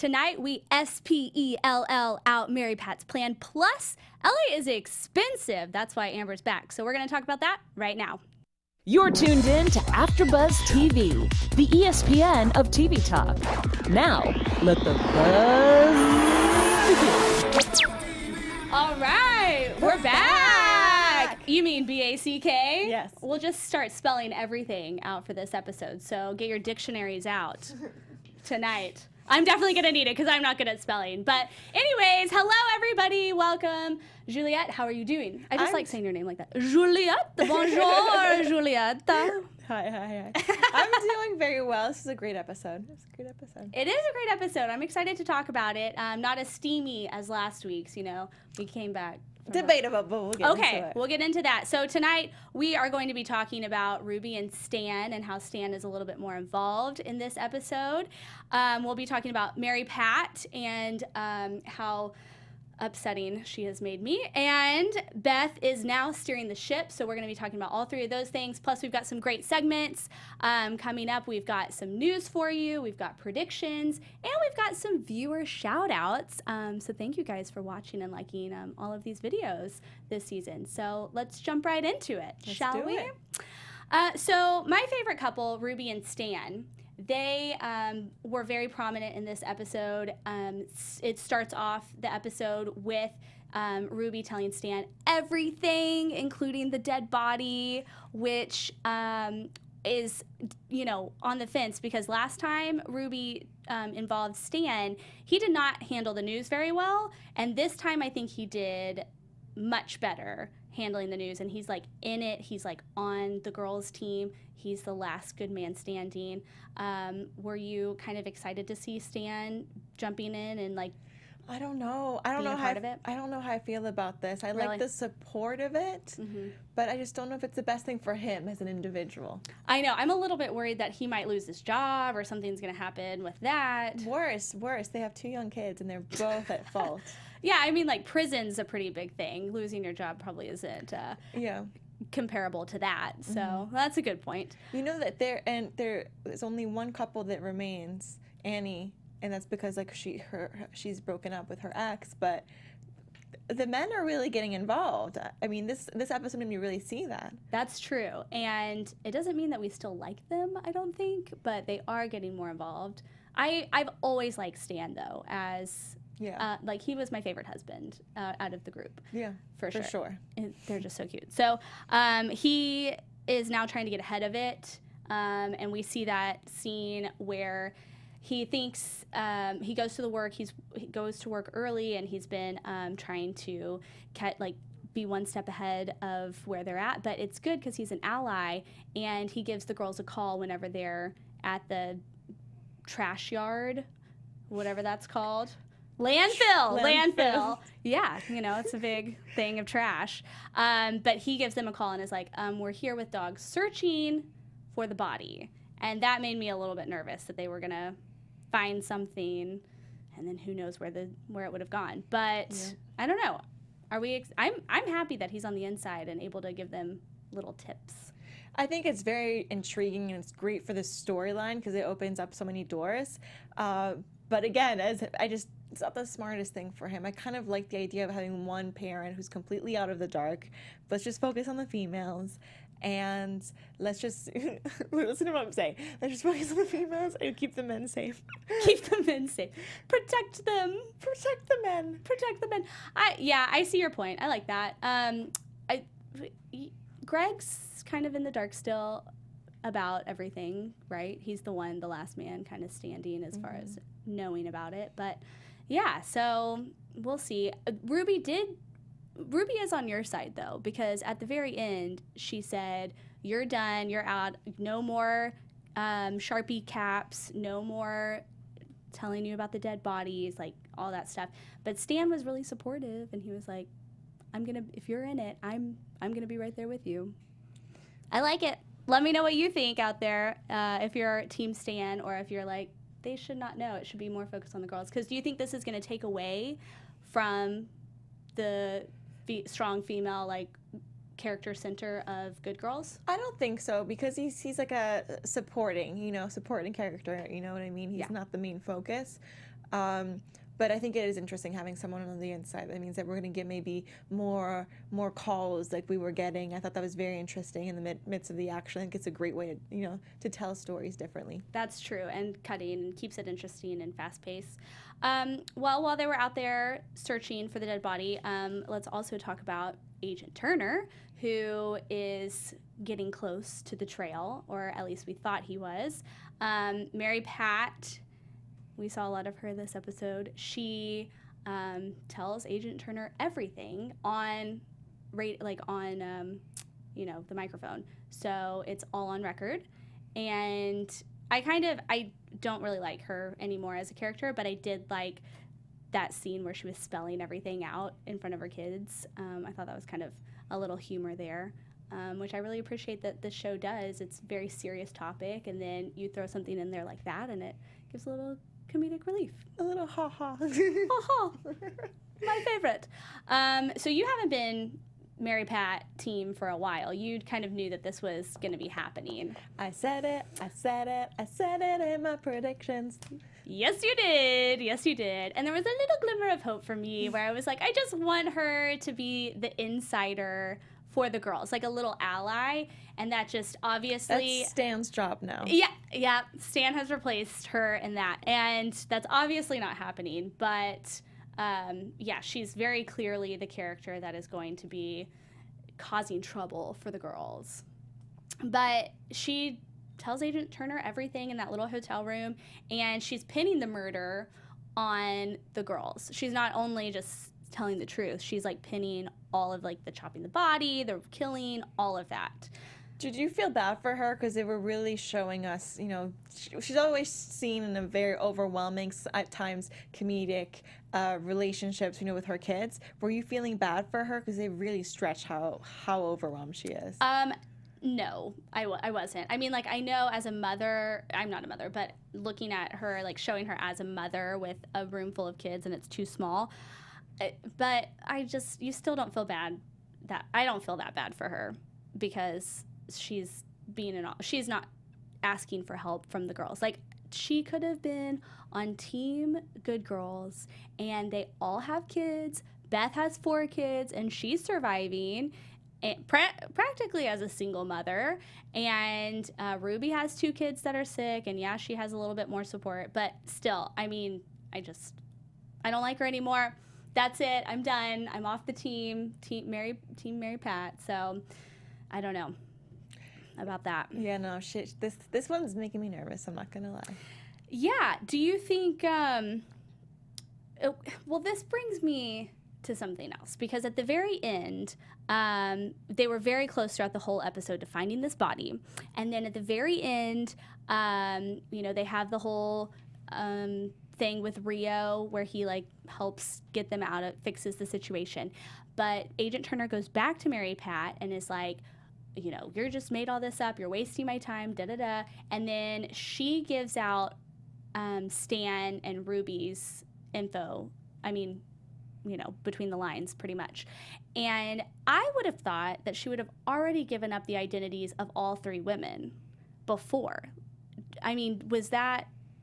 Tonight, we SPELL out Mary Pat's plan. Plus, LA is expensive. That's why Amber's back. So we're going to talk about that right now. You're tuned in to AfterBuzz TV, the ESPN of TV talk. Now, let the buzz begin. All right, we're back. You mean B-A-C-K? Yes. We'll just start spelling everything out for this episode. So get your dictionaries out tonight. I'm definitely going to need it because I'm not good at spelling. But anyways, hello, everybody. Welcome. Juliet, how are you doing? I just like saying your name like that. Juliet. Bonjour, Juliet. Hi. I'm doing very well. This is a great episode. It's a great episode. It is a great episode. I'm excited to talk about it. Not as steamy as last week's, we came back. Debatable, but we'll get into it. We'll get into that. So tonight we are going to be talking about Ruby and Stan and how Stan is a little bit more involved in this episode. We'll be talking about Mary Pat and how upsetting she has made me. And Beth is now steering the ship, so we're going to be talking about all three of those things. Plus, we've got some great segments coming up. We've got some news for you. We've got predictions, and we've got some viewer shout-outs. So thank you guys for watching and liking all of these videos this season. So let's jump right into it, shall we? So my favorite couple, Ruby and Stan, they were very prominent in this episode. It starts off the episode with Ruby telling Stan everything, including the dead body, which is, on the fence because last time Ruby involved Stan, he did not handle the news very well. And this time I think he did much better handling the news, and he's like in it. He's like on the girls' team. He's the last good man standing. Were you kind of excited to see Stan jumping in and like? I don't know. I don't know how I feel about this. I like the support of it, but I just don't know if it's the best thing for him as an individual. I know. I'm a little bit worried that he might lose his job or something's going to happen with that. Worse. They have 2 young kids and they're both at fault. Yeah, I mean, like, prison's a pretty big thing. Losing your job probably isn't comparable to that. So that's a good point. You know that there's only one couple that remains, Annie, and that's because like she's broken up with her ex. But the men are really getting involved. I mean, this episode made me really see that. That's true, and it doesn't mean that we still like them, I don't think, but they are getting more involved. I've always liked Stan though, as like he was my favorite husband out of the group. Yeah, for sure. They're just so cute. So he is now trying to get ahead of it, and we see that scene where he thinks he goes to work early, and he's been trying to be one step ahead of where they're at. But it's good because he's an ally, and he gives the girls a call whenever they're at the trash yard, whatever that's called. Landfill. Yeah, it's a big thing of trash. But he gives them a call and is like, we're here with dogs searching for the body. And that made me a little bit nervous that they were going to find something, and then who knows where it would have gone. But I don't know. I'm happy that he's on the inside and able to give them little tips. I think it's very intriguing, and it's great for the storyline because it opens up so many doors. But again, it's not the smartest thing for him. I kind of like the idea of having one parent who's completely out of the dark. Let's just focus on the females, and let's just listen to what I'm saying. Let's just focus on the females and keep the men safe. Keep the men safe. Protect them. Protect the men. Protect the men. I see your point. I like that. Greg's kind of in the dark still about everything, right? He's the last man kind of standing as far as knowing about it. But yeah, so we'll see. Ruby is on your side though, because at the very end she said, you're done, you're out, no more Sharpie caps, no more telling you about the dead bodies, like all that stuff. But Stan was really supportive, and he was like, if you're in it, I'm gonna be right there with you. I like it. Let me know what you think out there, if you're Team Stan, or if you're like, they should not know. It should be more focused on the girls. Because do you think this is going to take away from the strong female, character center of Good Girls? I don't think so, because he's like a supporting character. You know what I mean? He's not the main focus. But I think it is interesting having someone on the inside. That means that we're going to get maybe more calls like we were getting. I thought that was very interesting in the midst of the action. I think it's a great way to tell stories differently. That's true, and cutting and keeps it interesting and fast-paced. Well, while they were out there searching for the dead body, let's also talk about Agent Turner, who is getting close to the trail, or at least we thought he was. Mary Pat, we saw a lot of her this episode. She tells Agent Turner everything on the microphone. So it's all on record. And I don't really like her anymore as a character, but I did like that scene where she was spelling everything out in front of her kids. I thought that was kind of a little humor there, which I really appreciate that the show does. It's a very serious topic, and then you throw something in there like that, and it gives a little comedic relief. A little ha-ha. Ha-ha. My favorite. So you haven't been Mary Pat team for a while. You kind of knew that this was going to be happening. I said it in my predictions. Yes, you did. Yes, you did. And there was a little glimmer of hope for me where I was like, I just want her to be the insider for the girls, like a little ally. And that just obviously... That's Stan's job now. Yeah. Stan has replaced her in that. And that's obviously not happening. But, she's very clearly the character that is going to be causing trouble for the girls. But she tells Agent Turner everything in that little hotel room, and she's pinning the murder on the girls. She's not only just telling the truth, she's like pinning all of like the chopping the body, the killing, all of that. Did you feel bad for her? Because they were really showing us, she's always seen in a very overwhelming, at times comedic relationships, with her kids. Were you feeling bad for her? Because they really stretch how overwhelmed she is. No, I wasn't. I mean, like, I know as a mother, I'm not a mother, but looking at her, like, showing her as a mother with a room full of kids and it's too small. But you still don't feel bad I don't feel that bad for her because she's she's not asking for help from the girls. Like, she could have been on Team Good Girls, and they all have kids. Beth has 4 kids, and she's surviving. Practically as a single mother, and Ruby has 2 kids that are sick, and yeah, she has a little bit more support, but still, I mean, I don't like her anymore. That's it. I'm done. I'm off the team Mary Pat. So I don't know about that. Yeah, no, this one's making me nervous. I'm not gonna lie. Yeah. Do you think? Well, this brings me to something else, because at the very end, they were very close throughout the whole episode to finding this body, and then at the very end, they have the whole thing with Rio where he like helps get them out, fixes the situation, but Agent Turner goes back to Mary Pat and is like, you're just made all this up, you're wasting my time, da-da-da, and then she gives out Stan and Ruby's info. I mean, between the lines, pretty much. And I would have thought that she would have already given up the identities of all 3 women before. I mean,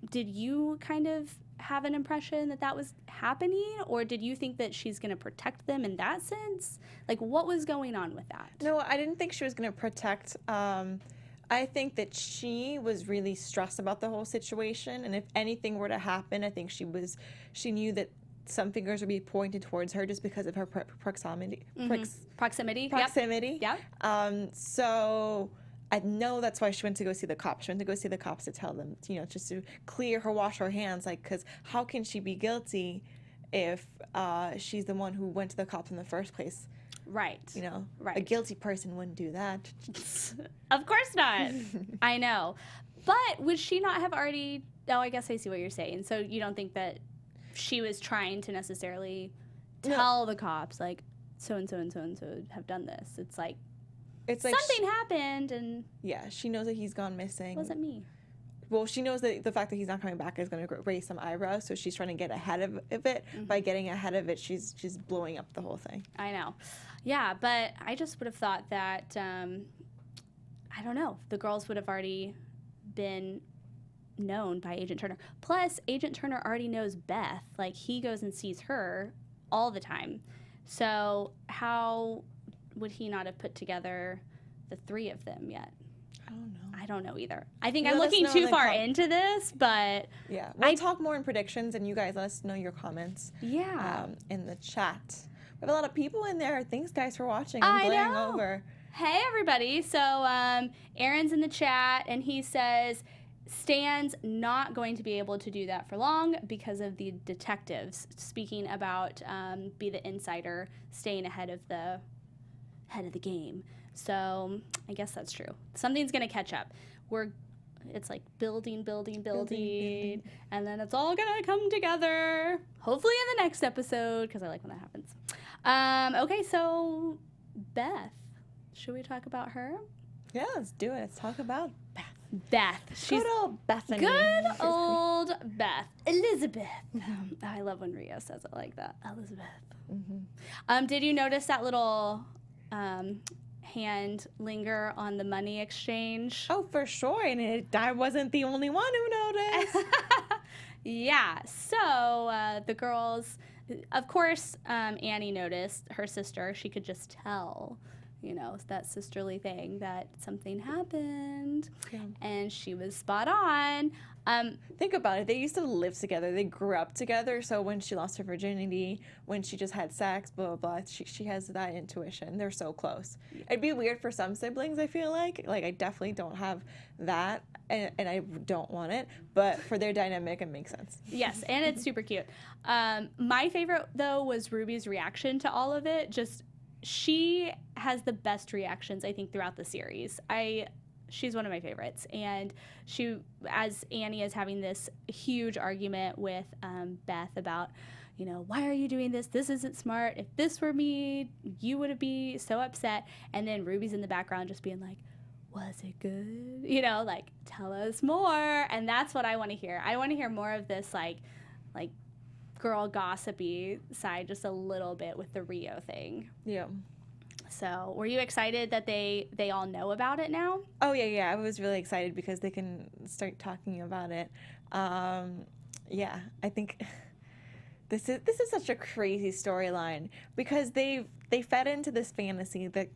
did you kind of have an impression that was happening? Or did you think that she's going to protect them in that sense? Like, what was going on with that? No, I didn't think she was going to protect. I think that she was really stressed about the whole situation. And if anything were to happen, I think she knew that some fingers would be pointed towards her just because of her proximity. Proximity. Yeah. So I know that's why she went to go see the cops. She went to go see the cops to tell them, just to wash her hands. Like, because how can she be guilty if she's the one who went to the cops in the first place? Right. Right. A guilty person wouldn't do that. Of course not. I know. But would she not have already... Oh, I guess I see what you're saying. So you don't think that she was trying to necessarily tell the cops, like, so-and-so and so-and-so have done this. It's like something happened, and... Yeah, she knows that he's gone missing. Wasn't me. Well, she knows that the fact that he's not coming back is going to raise some eyebrows, so she's trying to get ahead of it. Mm-hmm. By getting ahead of it, she's blowing up the whole thing. I know. Yeah, but I just would have thought that, I don't know, the girls would have already been known by Agent Turner. Plus, Agent Turner already knows Beth. Like, he goes and sees her all the time. So how would he not have put together the three of them yet? I don't know either. I think I'm looking too far into this, but yeah, we'll talk more in predictions, and you guys let us know your comments. Yeah, in the chat. We have a lot of people in there. Thanks, guys, for watching. I'm glaring over. Hey, everybody. So Aaron's in the chat, and he says Stan's not going to be able to do that for long because of the detectives. Speaking about be the insider, staying ahead of the game. So I guess that's true. Something's going to catch up. It's like building, and then it's all going to come together, hopefully in the next episode, because I like when that happens. Okay, so Beth. Should we talk about her? Yeah, let's do it. Let's talk about Beth. Beth. She's good old Bethany. Good old Beth. Elizabeth. I love when Rio says it like that. Elizabeth. Mm-hmm. Did you notice that little hand linger on the money exchange? Oh, for sure. And I wasn't the only one who noticed. Yeah. So the girls, of course, Annie noticed, her sister. She could just tell, that sisterly thing that something happened. Yeah. And she was spot on. Think about it. They used to live together. They grew up together. So when she lost her virginity, when she just had sex, blah, blah, blah, she has that intuition. They're so close. Yeah. It'd be weird for some siblings, I feel like. Like, I definitely don't have that, and I don't want it. But for their dynamic, it makes sense. Yes, and it's super cute. My favorite, though, was Ruby's reaction to all of it. She has the best reactions, I think, throughout the series. She's one of my favorites. And she, as Annie is having this huge argument with Beth about, why are you doing this? This isn't smart. If this were me, you would be so upset. And then Ruby's in the background just being like, was it good? Tell us more. And that's what I want to hear. I want to hear more of this, like girl gossipy side just a little bit with the Rio thing. Yeah. So were you excited that they all know about it now? Oh, yeah. I was really excited because they can start talking about it. Yeah, I think this is such a crazy storyline because they fed into this fantasy that,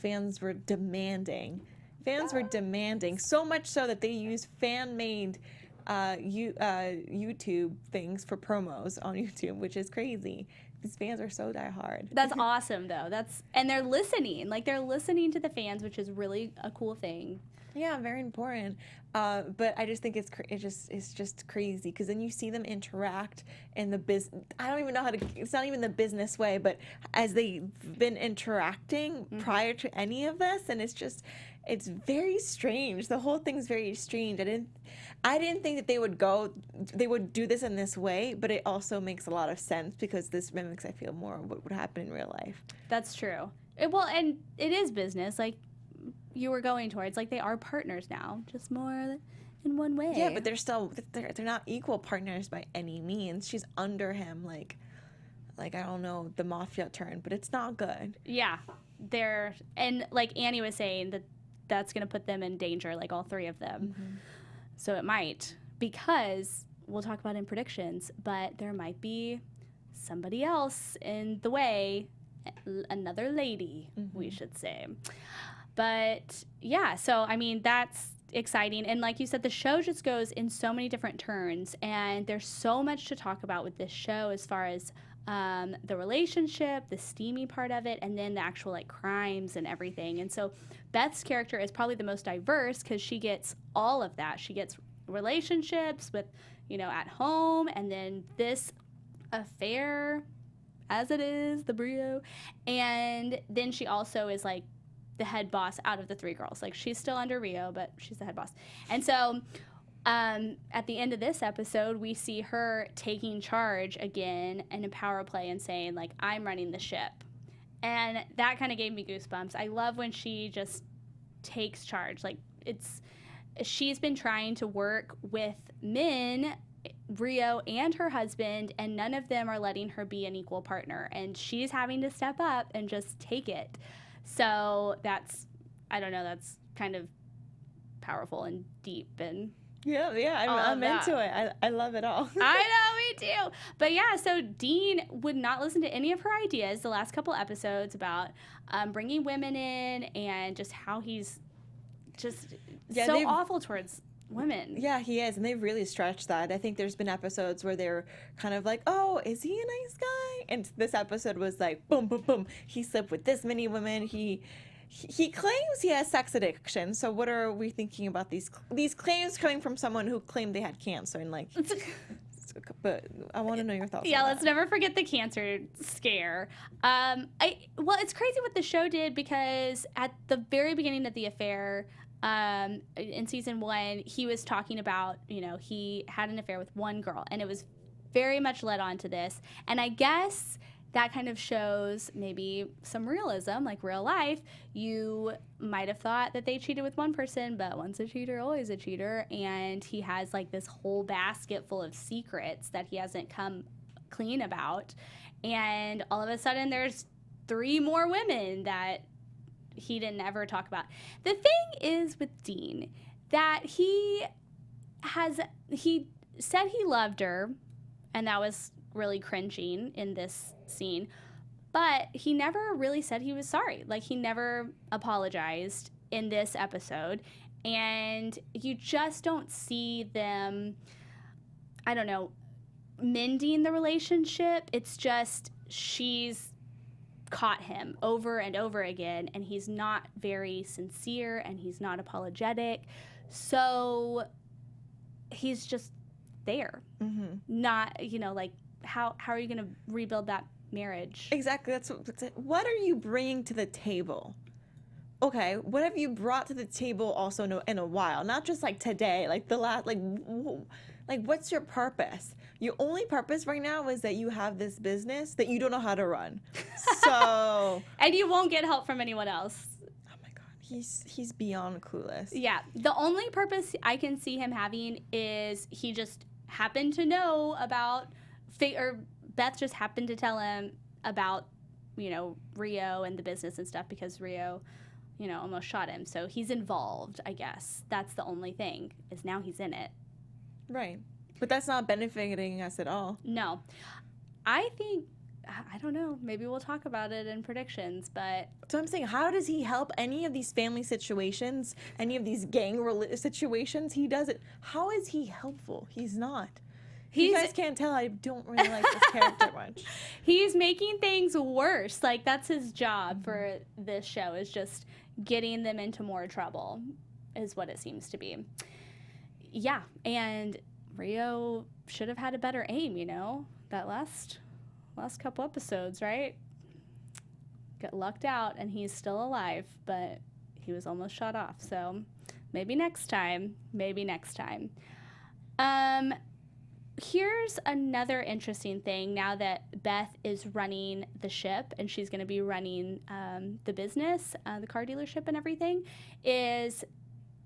fans were demanding. Fans were demanding, so much so that they used fan-made YouTube things for promos on YouTube, which is crazy. These fans are so diehard. That's awesome, though. And they're listening. They're listening to the fans, which is really a cool thing. Yeah, very important. But I just think it's just crazy because then you see them interact in the business. I don't even know how to. It's not even the business way, but as they've been interacting prior to any of this, and it's very strange. The whole thing's very strange. I didn't think that they would do this in this way, but it also makes a lot of sense because this mimics, I feel, more what would happen in real life. That's true. And it is business. You were going towards, they are partners now, just more in one way. Yeah, but they're not equal partners by any means. She's under him, like I don't know, the mafia turn, but it's not good. Yeah, and like Annie was saying, that's going to put them in danger, all three of them. Mm-hmm. So it might, because we'll talk about in predictions, but there might be somebody else in the way, another lady, we should say. But yeah, so that's exciting. And like you said, the show just goes in so many different turns, and there's so much to talk about with this show as far as the relationship, the steamy part of it, and then the actual crimes and everything. And so Beth's character is probably the most diverse because she gets all of that. She gets relationships with, at home, and then this affair, as it is, the Brio. And then she also is the head boss out of the three girls. She's still under Rio, but she's the head boss. And so at the end of this episode, we see her taking charge again in a power play and saying, I'm running the ship. And that kind of gave me goosebumps. I love when she just takes charge. She's been trying to work with men, Rio and her husband, and none of them are letting her be an equal partner. And she's having to step up and just take it. So that's kind of powerful and deep. And I'm that. into it. I love it all. I know, me too. But yeah, so Dean would not listen to any of her ideas the last couple episodes about bringing women in and just how he's just so awful towards women. Yeah, he is, and they've really stretched that. I think there's been episodes where they're kind of like, oh, is he a nice guy? And this episode was like, boom, boom, boom. He slept with this many women. He claims he has sex addiction. So what are we thinking about these claims coming from someone who claimed they had cancer and like? But I want to know your thoughts. Yeah, on let's that. never forget the cancer scare. Well, it's crazy what the show did because at the very beginning of the affair, in season 1, he was talking about, he had an affair with one girl, and it was very much led on to this. And I guess that kind of shows maybe some realism, like real life. You might have thought that they cheated with one person, but once a cheater, always a cheater. And he has like this whole basket full of secrets that he hasn't come clean about. And all of a sudden there's 3 more women that he didn't ever talk about. The thing is with Dean that he said he loved her, and that was really cringing in this scene, but he never really said he was sorry. Like, he never apologized in this episode, and you just don't see them, I don't know, mending the relationship. It's just she's caught him over and over again, and he's not very sincere, and he's not apologetic, so he's just there. Mm-hmm. Not, like, how are you going to rebuild that marriage? Exactly. What are you bringing to the table? Okay, what have you brought to the table also in a while? Not just like today, like the last, like what's your purpose? Your only purpose right now is that you have this business that you don't know how to run. So and you won't get help from anyone else. Oh my God, he's beyond clueless. Yeah, the only purpose I can see him having is he just happened to know about, or Beth just happened to tell him about, Rio and the business and stuff, because Rio, almost shot him. So he's involved, I guess. That's the only thing, is now he's in it. Right. But that's not benefiting us at all. No. I think, I don't know, maybe we'll talk about it in predictions, but... So I'm saying, how does he help any of these family situations, any of these gang situations? He does it. How is he helpful? He's not. You guys can't tell, I don't really like this character much. He's making things worse. Like, that's his job for this show, is just getting them into more trouble, is what it seems to be. Yeah, and Rio should have had a better aim, that last couple episodes, right? Got lucked out, and he's still alive, but he was almost shot off. So maybe next time. Here's another interesting thing now that Beth is running the ship, and she's going to be running the business, the car dealership and everything, is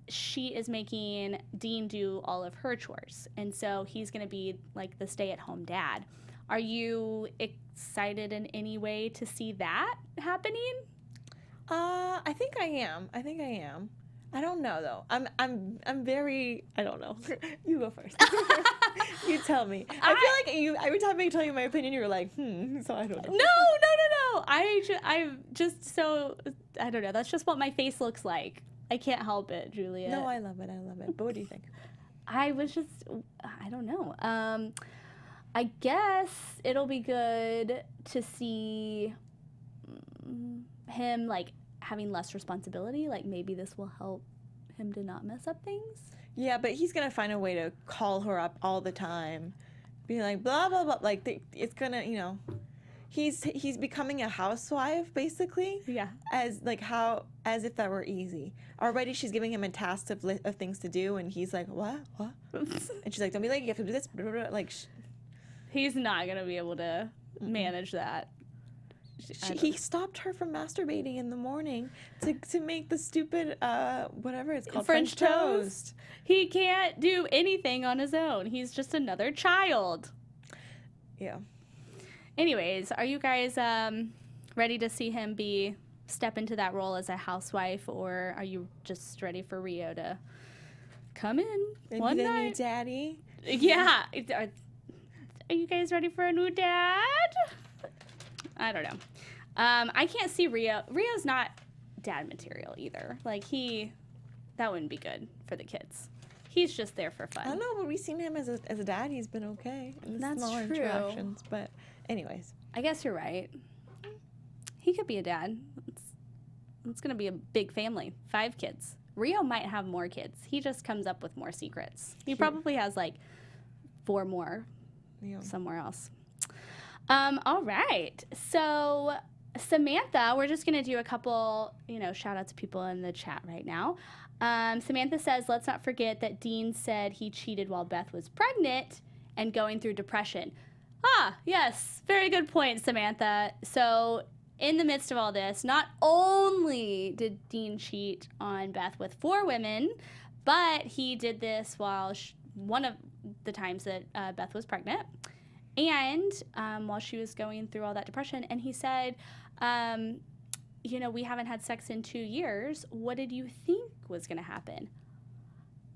she is making Dean do all of her chores. And so he's going to be like the stay-at-home dad. Are you excited in any way to see that happening? I think I am. I don't know though. I'm very, I don't know. You go first. You tell me. I feel like every time I tell you my opinion, you're like, so I don't know. No. I'm just so, I don't know. That's just what my face looks like. I can't help it, Juliet. No, I love it. But what do you think? I don't know. I guess it'll be good to see him, like, having less responsibility. Like, maybe this will help him to not mess up things. Yeah, but he's going to find a way to call her up all the time. Be like, blah, blah, blah. Like, it's going to, he's becoming a housewife, basically. Yeah. As if that were easy. Already she's giving him a task of things to do, and he's like, what? And she's like, don't be late, you have to do this. Like, he's not going to be able to manage that. He stopped her from masturbating in the morning to make the stupid, whatever it's called, French toast. He can't do anything on his own. He's just another child. Yeah. Anyways, are you guys ready to see him step into that role as a housewife, or are you just ready for Rio to come in Maybe one the night. new daddy. Yeah. Are you guys ready for a new dad? I don't know. I can't see Rio. Rio's not dad material either. Like, that wouldn't be good for the kids. He's just there for fun. I don't know, but we've seen him as a dad. He's been okay in the That's small true. interactions. But anyways. I guess you're right. He could be a dad. It's going to be a big family. 5 kids. Rio might have more kids. He just comes up with more secrets. He probably has like 4 more somewhere else. All right. So Samantha, we're just going to do a couple, shout out to people in the chat right now. Samantha says, let's not forget that Dean said he cheated while Beth was pregnant and going through depression. Ah, yes. Very good point, Samantha. So in the midst of all this, not only did Dean cheat on Beth with 4 women, but he did this while one of the times that Beth was pregnant and while she was going through all that depression. And he said, we haven't had sex in 2 years. What did you think was going to happen?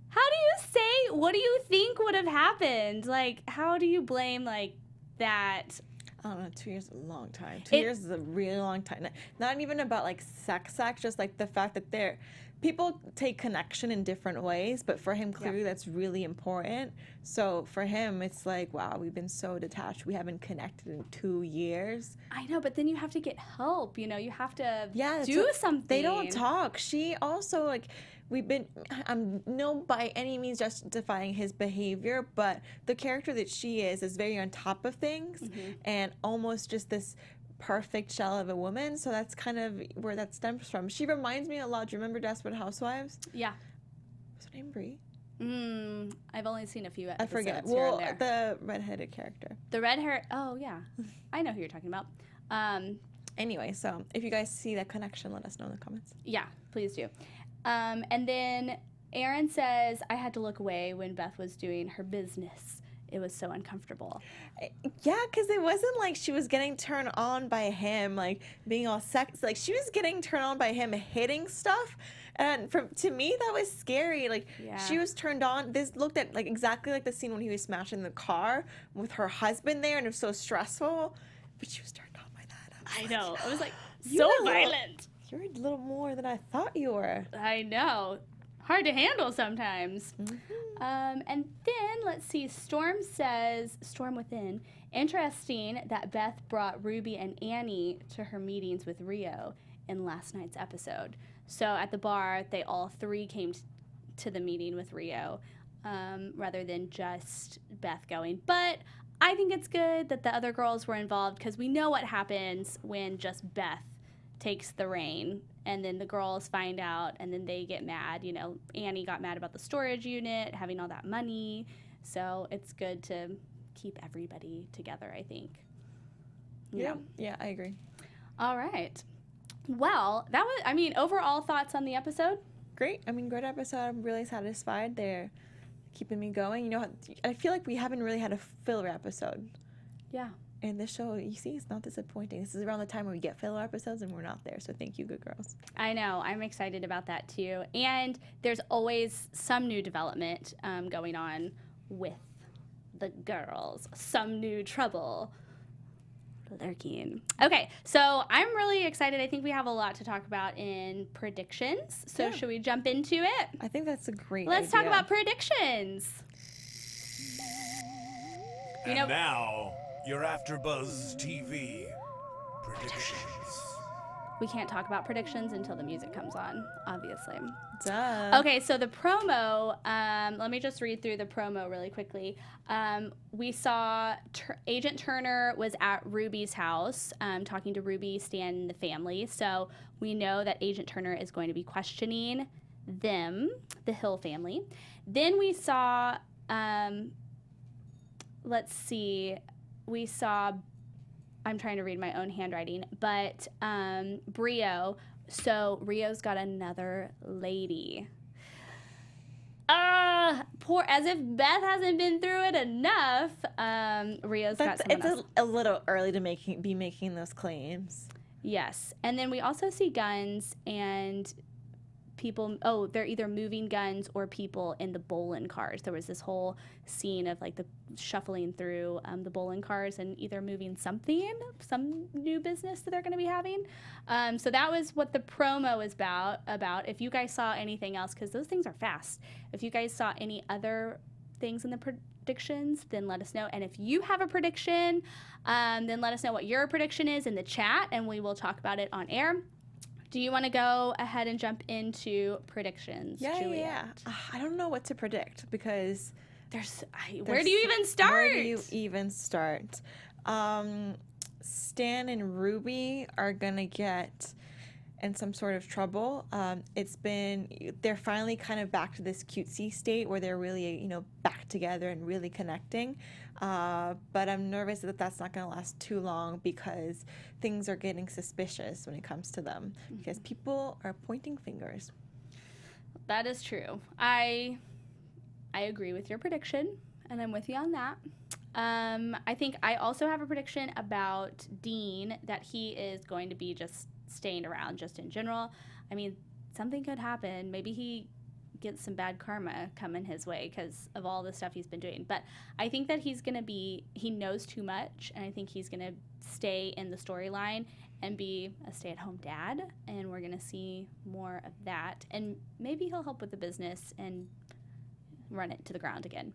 How do you say, what do you think would have happened? Like, how do you blame, like, that? I don't know, 2 years is a long time. 2 years is a really long time. Not even about, like, sex, just, like, the fact that people take connection in different ways, but for him, clearly, that's really important. So for him, it's like, wow, we've been so detached. We haven't connected in 2 years. I know, but then you have to get help. You have to Yeah, do something. They don't talk. She also, like, I'm no by any means justifying his behavior, but the character that she is very on top of things and almost just this perfect shell of a woman. So that's kind of where that stems from. She reminds me a lot. Do you remember Desperate Housewives? Yeah. What's her name, Brie? I've only seen a few episodes. I forget. Here Well, and there. the redheaded character. The red hair. Oh, yeah. I know who you're talking about. Anyway, so if you guys see that connection, let us know in the comments. Yeah, please do. And then Aaron says, I had to look away when Beth was doing her business. It was so uncomfortable. Yeah, because it wasn't like she was getting turned on by him, like being all sex. Like, she was getting turned on by him hitting stuff. And to me, that was scary. Like, she was turned on. This looked at, like, exactly like the scene when he was smashing the car with her husband there, and it was so stressful. But she was turned on by that. I know. I was like, so violent. You're a little more than I thought you were. I know. Hard to handle sometimes. And then, let's see, Storm says, Storm Within, interesting that Beth brought Ruby and Annie to her meetings with Rio in last night's episode. So at the bar, they all 3 came to the meeting with Rio rather than just Beth going. But I think it's good that the other girls were involved because we know what happens when just Beth takes the reign and then the girls find out and then they get mad. Annie got mad about the storage unit, having all that money. So it's good to keep everybody together, I think. Yeah, I agree. All right. Well, that was, overall thoughts on the episode? Great. Great episode. I'm really satisfied. They're keeping me going. I feel like we haven't really had a filler episode. Yeah. And this show, you see, it's not disappointing. This is around the time where we get filler episodes and we're not there. So thank you, good girls. I know. I'm excited about that too. And there's always some new development going on with the girls. Some new trouble lurking. Okay, so I'm really excited. I think we have a lot to talk about in predictions. So should we jump into it? I think that's a great Let's idea. talk about predictions. And now, your AfterBuzz TV predictions. We can't talk about predictions until the music comes on, obviously. Duh. Okay, so the promo, let me just read through the promo really quickly. We saw Agent Turner was at Ruby's house talking to Ruby, Stan, and the family. So we know that Agent Turner is going to be questioning them, the Hill family. Then we saw, let's see, we saw, I'm trying to read my own handwriting, but Brio. So Rio's got another lady. Poor, as if Beth hasn't been through it enough. Rio's got someone else. It's a little early to be making those claims. Yes, and then we also see Guns, and people, they're either moving guns or people in the bowling cars. There was this whole scene of like the shuffling through the bowling cars and either moving some new business that they're going to be having. So that was what the promo was about. If you guys saw anything else, because those things are fast, if you guys saw any other things in the predictions, then let us know. And if you have a prediction, then let us know what your prediction is in the chat, and we will talk about it on air. Do you want to go ahead and jump into predictions, Juliet? Yeah. I don't know what to predict because where do you even start? Where do you even start? Stan and Ruby are gonna get in some sort of trouble. They're finally kind of back to this cutesy state where they're really, back together and really connecting. But I'm nervous that that's not going to last too long because things are getting suspicious when it comes to them because people are pointing fingers. That is true. I agree with your prediction, and I'm with you on that. I think I also have a prediction about Dean, that he is going to be just staying around just in general. I mean, something could happen. Maybe he gets some bad karma coming his way because of all the stuff he's been doing. But I think that he knows too much, and I think he's going to stay in the storyline and be a stay-at-home dad, and we're going to see more of that. And maybe he'll help with the business and run it to the ground again.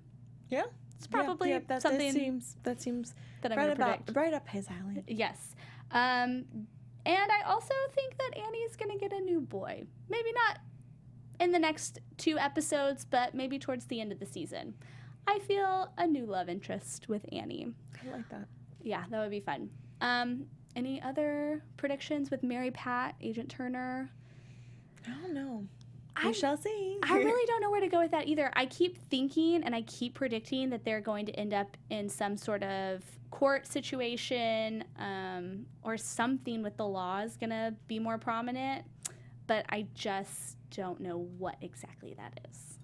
Yeah. It's probably something that seems that I'm going to predict. Right up his alley. Yes. And I also think that Annie's going to get a new boy. Maybe not in the next 2 episodes, but maybe towards the end of the season. I feel a new love interest with Annie. I like that. Yeah, that would be fun. Any other predictions with Mary Pat, Agent Turner? I don't know. We shall see. I really don't know where to go with that either. I keep thinking and I keep predicting that they're going to end up in some sort of court situation or something with the law is going to be more prominent, but I just don't know what exactly that is.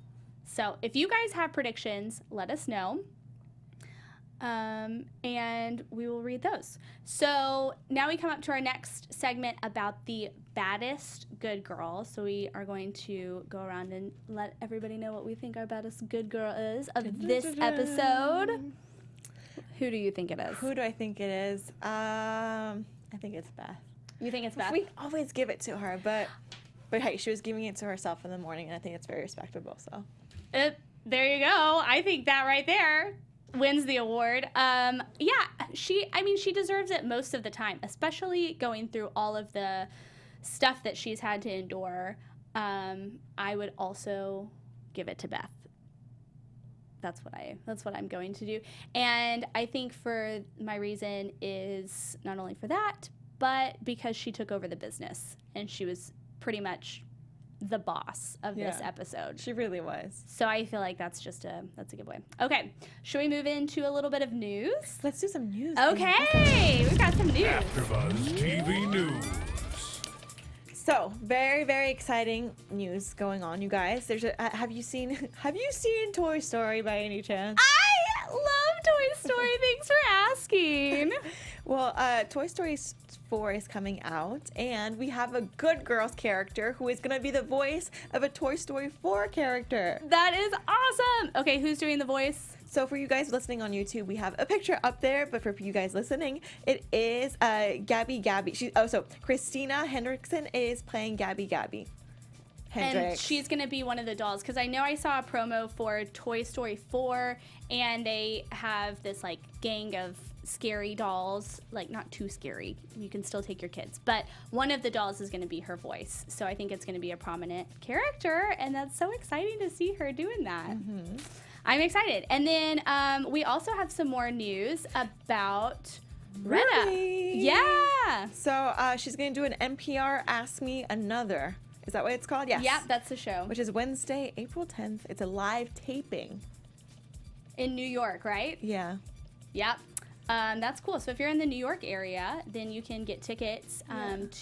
So if you guys have predictions, let us know, and we will read those. So now we come up to our next segment about the baddest good girl. So we are going to go around and let everybody know what we think our baddest good girl is of this episode. Who do you think it is? Who do I think it is? I think it's Beth. You think it's Beth? We always give it to her, but hey, she was giving it to herself in the morning, and I think it's very respectable. So, there you go. I think that right there wins the award. She deserves it most of the time, especially going through all of the stuff that she's had to endure. I would also give it to Beth. That's what I'm going to do. And I think for my reason is not only for that, but because she took over the business and she was pretty much the boss of this episode. She really was. So I feel like that's a giveaway. Okay, should we move into a little bit of news? Let's do some news. Okay, we've got some news. AfterBuzz TV News. So, very, very exciting news going on, you guys. Have you seen Toy Story by any chance? I love Toy Story. Thanks for asking. Well, Toy Story 4 is coming out, and we have a Good Girls character who is going to be the voice of a Toy Story 4 character. That is awesome. Okay, who's doing the voice? So for you guys listening on YouTube, we have a picture up there, but for you guys listening, it is Gabby. So Christina Hendrickson is playing Gabby Hendricks. And she's going to be one of the dolls, because I know I saw a promo for Toy Story 4, and they have this, like, gang of scary dolls, like, not too scary. You can still take your kids. But one of the dolls is going to be her voice. So I think it's going to be a prominent character, and that's so exciting to see her doing that. Mm-hmm. I'm excited. And then we also have some more news about Retta. Really? Yeah. So she's going to do an NPR Ask Me Another. Is that what it's called? Yes. Yeah, that's the show. Which is Wednesday, April 10th. It's a live taping. In New York, right? Yeah. Yep. That's cool. So if you're in the New York area, then you can get tickets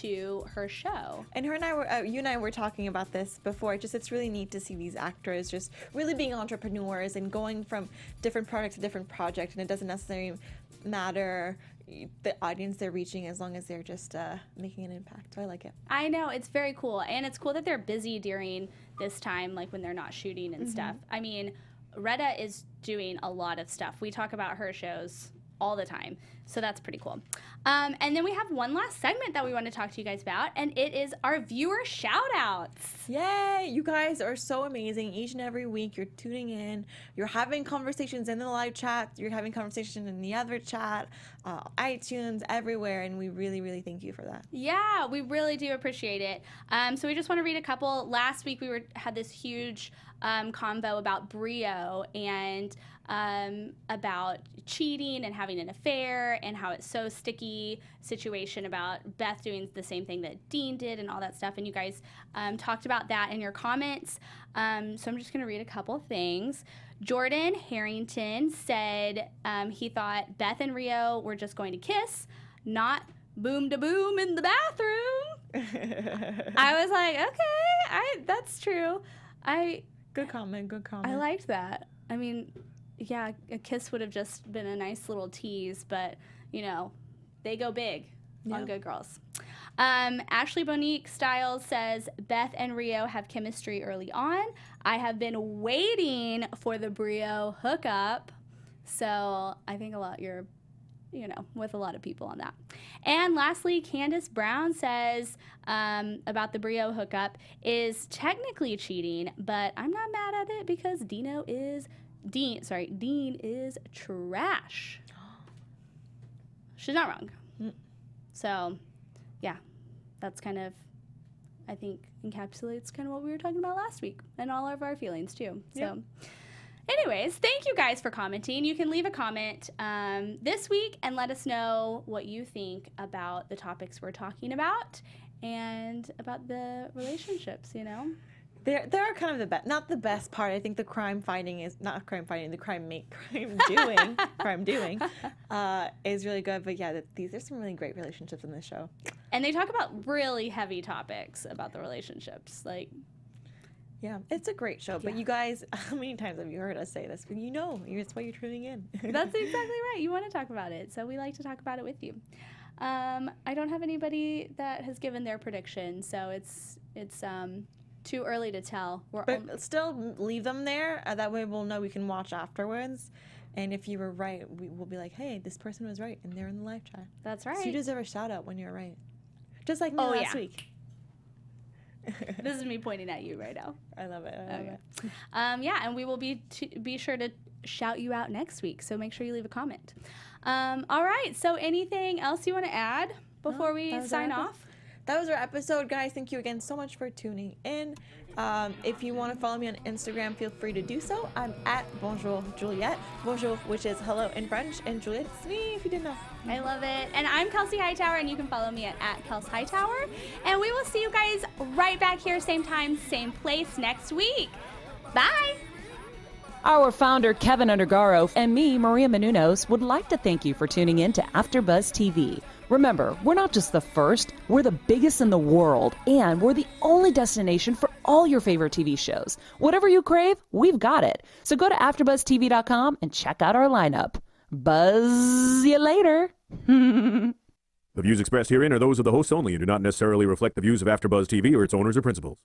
to her show. And you and I were talking about this before. It's really neat to see these actors just really being entrepreneurs and going from different project to different project, and it doesn't necessarily matter, the audience they're reaching as long as they're just making an impact. So I like it. I know, it's very cool. And it's cool that they're busy during this time, like when they're not shooting and stuff. I mean, Retta is doing a lot of stuff. We talk about her shows all the time. So that's pretty cool. And then we have one last segment that we want to talk to you guys about, and it is our viewer shout-outs. Yay! You guys are so amazing. Each and every week you're tuning in. You're having conversations in the live chat. You're having conversations in the other chat, iTunes, everywhere, and we really, really thank you for that. Yeah, we really do appreciate it. So we just want to read a couple. Last week we had this huge convo about Brio and about cheating and having an affair and how it's so sticky situation about Beth doing the same thing that Dean did and all that stuff. And you guys talked about that in your comments. So I'm just going to read a couple things. Jordan Harrington said he thought Beth and Rio were just going to kiss, not boom to boom in the bathroom. I was like, okay, that's true. Good comment. I liked that. I mean, yeah, a kiss would have just been a nice little tease, but, you know, they go big on Good Girls. Ashley Bonique Styles says, Beth and Rio have chemistry early on. I have been waiting for the Brio hookup. So I think you're with a lot of people on that. And lastly, Candace Brown says about the Brio hookup is technically cheating, but I'm not mad at it because Dean is trash. She's not wrong. So, yeah, that's kind of, I think, encapsulates kind of what we were talking about last week and all of our feelings too. So. Anyways, thank you guys for commenting. You can leave a comment this week and let us know what you think about the topics we're talking about and about the relationships, you know? They're kind of the best, not the best part. I think the crime doing is really good. But yeah, these are some really great relationships in this show. And they talk about really heavy topics about the relationships, like. Yeah, it's a great show. But you guys, how many times have you heard us say this? But it's why you're tuning in. That's exactly right. You want to talk about it, so we like to talk about it with you. I don't have anybody that has given their prediction, so it's too early to tell. But still leave them there. That way we'll know we can watch afterwards. And if you were right, we'll be like, hey, this person was right, and they're in the live chat. That's right. So you deserve a shout out when you're right. Just like me last week. This is me pointing at you right now. I love it. Yeah, and we will be sure to shout you out next week, so make sure you leave a comment. All right, so anything else you want to add before we sign off? That was our episode, guys. Thank you again so much for tuning in. If you want to follow me on Instagram, feel free to do so. I'm at Bonjour Juliet. Bonjour, which is hello in French, and Juliet is me, if you didn't know. I love it. And I'm Kelsey Hightower, and you can follow me at Kels Hightower. And we will see you guys right back here, same time, same place next week. Bye. Our founder, Kevin Undergaro, and me, Maria Menounos, would like to thank you for tuning in to AfterBuzz TV. Remember, we're not just the first, we're the biggest in the world, and we're the only destination for all your favorite TV shows. Whatever you crave, we've got it. So go to AfterBuzzTV.com and check out our lineup. Buzz you later. The views expressed herein are those of the hosts only and do not necessarily reflect the views of AfterBuzz TV or its owners or principals.